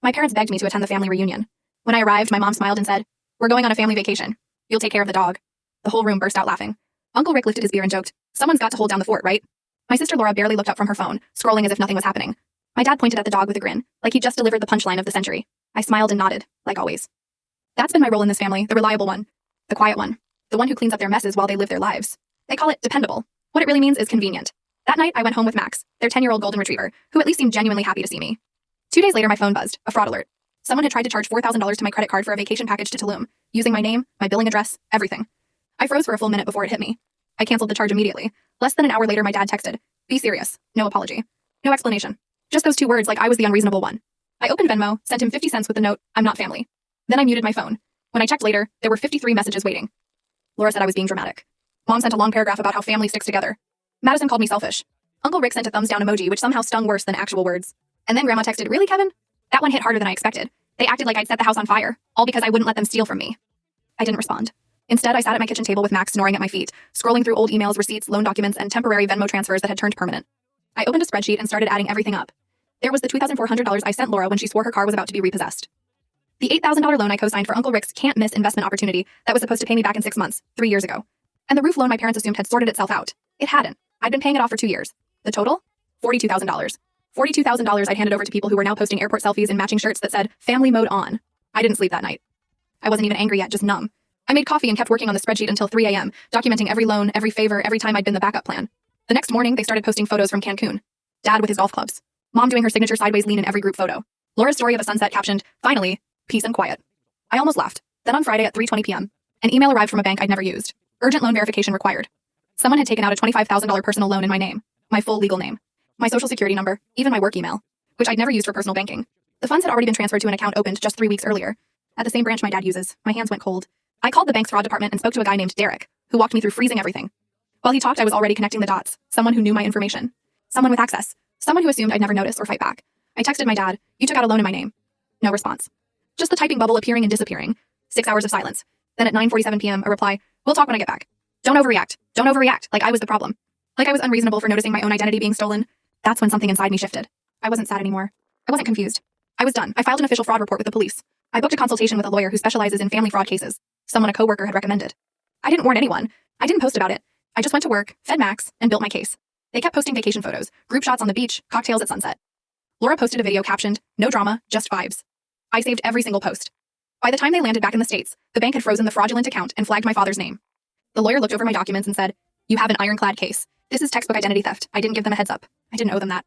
My parents begged me to attend the family reunion. When I arrived, my mom smiled and said, "We're going on a family vacation. You'll take care of the dog." The whole room burst out laughing. Uncle Rick lifted his beer and joked, "Someone's got to hold down the fort, right?" My sister Laura barely looked up from her phone, scrolling as if nothing was happening. My dad pointed at the dog with a grin, like he'd just delivered the punchline of the century. I smiled and nodded, like always. That's been my role in this family, the reliable one. The quiet one. The one who cleans up their messes while they live their lives. They call it dependable. What it really means is convenient. That night, I went home with Max, their 10-year-old golden retriever, who at least seemed genuinely happy to see me. 2 days later, my phone buzzed, a fraud alert. Someone had tried to charge $4,000 to my credit card for a vacation package to Tulum, using my name, my billing address, everything. I froze for a full minute before it hit me. I canceled the charge immediately. Less than an hour later, my dad texted, "Be serious. No apology. No explanation." Just those 2 words, like I was the unreasonable one. I opened Venmo, sent him 50 cents with the note, "I'm not family." Then I muted my phone. When I checked later, there were 53 messages waiting. Laura said I was being dramatic. Mom sent a long paragraph about how family sticks together. Madison called me selfish. Uncle Rick sent a thumbs down emoji, which somehow stung worse than actual words. And then Grandma texted, "Really, Kevin?" That one hit harder than I expected. They acted like I'd set the house on fire, all because I wouldn't let them steal from me. I didn't respond. Instead, I sat at my kitchen table with Max snoring at my feet, scrolling through old emails, receipts, loan documents, and temporary Venmo transfers that had turned permanent. I opened a spreadsheet and started adding everything up. There was the $2,400 I sent Laura when she swore her car was about to be repossessed. The $8,000 loan I co-signed for Uncle Rick's can't-miss investment opportunity that was supposed to pay me back in 6 months, 3 years ago. And the roof loan my parents assumed had sorted itself out. It hadn't. I'd been paying it off for 2 years. The total? $42,000. $42,000 I'd handed over to people who were now posting airport selfies and matching shirts that said, "Family mode on." I didn't sleep that night. I wasn't even angry yet, just numb. I made coffee and kept working on the spreadsheet until 3 a.m., documenting every loan, every favor, every time I'd been the backup plan. The next morning, they started posting photos from Cancun. Dad with his golf clubs. Mom doing her signature sideways lean in every group photo. Laura's story of a sunset captioned, "Finally, peace and quiet." I almost laughed. Then on Friday at 3:20 p.m., an email arrived from a bank I'd never used. Urgent loan verification required. Someone had taken out a $25,000 personal loan in my name. My full legal name. My social security number, even my work email, which I'd never used for personal banking. The funds had already been transferred to an account opened just 3 weeks earlier. At the same branch my dad uses. My hands went cold. I called the bank's fraud department and spoke to a guy named Derek, who walked me through freezing everything. While he talked, I was already connecting the dots. Someone who knew my information. Someone with access. Someone who assumed I'd never notice or fight back. I texted my dad, "You took out a loan in my name." No response. Just the typing bubble appearing and disappearing. 6 hours of silence. Then at 9:47 p.m., a reply, "We'll talk when I get back. Don't overreact. Don't overreact," like I was the problem. Like I was unreasonable for noticing my own identity being stolen. That's when something inside me shifted. I wasn't sad anymore. I wasn't confused. I was done. I filed an official fraud report with the police. I booked a consultation with a lawyer who specializes in family fraud cases. Someone a coworker had recommended. I didn't warn anyone. I didn't post about it. I just went to work, fed Max, and built my case. They kept posting vacation photos, group shots on the beach, cocktails at sunset. Laura posted a video captioned, "No drama, just vibes." I saved every single post. By the time they landed back in the States, the bank had frozen the fraudulent account and flagged my father's name. The lawyer looked over my documents and said, "You have an ironclad case. This is textbook identity theft. I didn't give them a heads up. I didn't owe them that."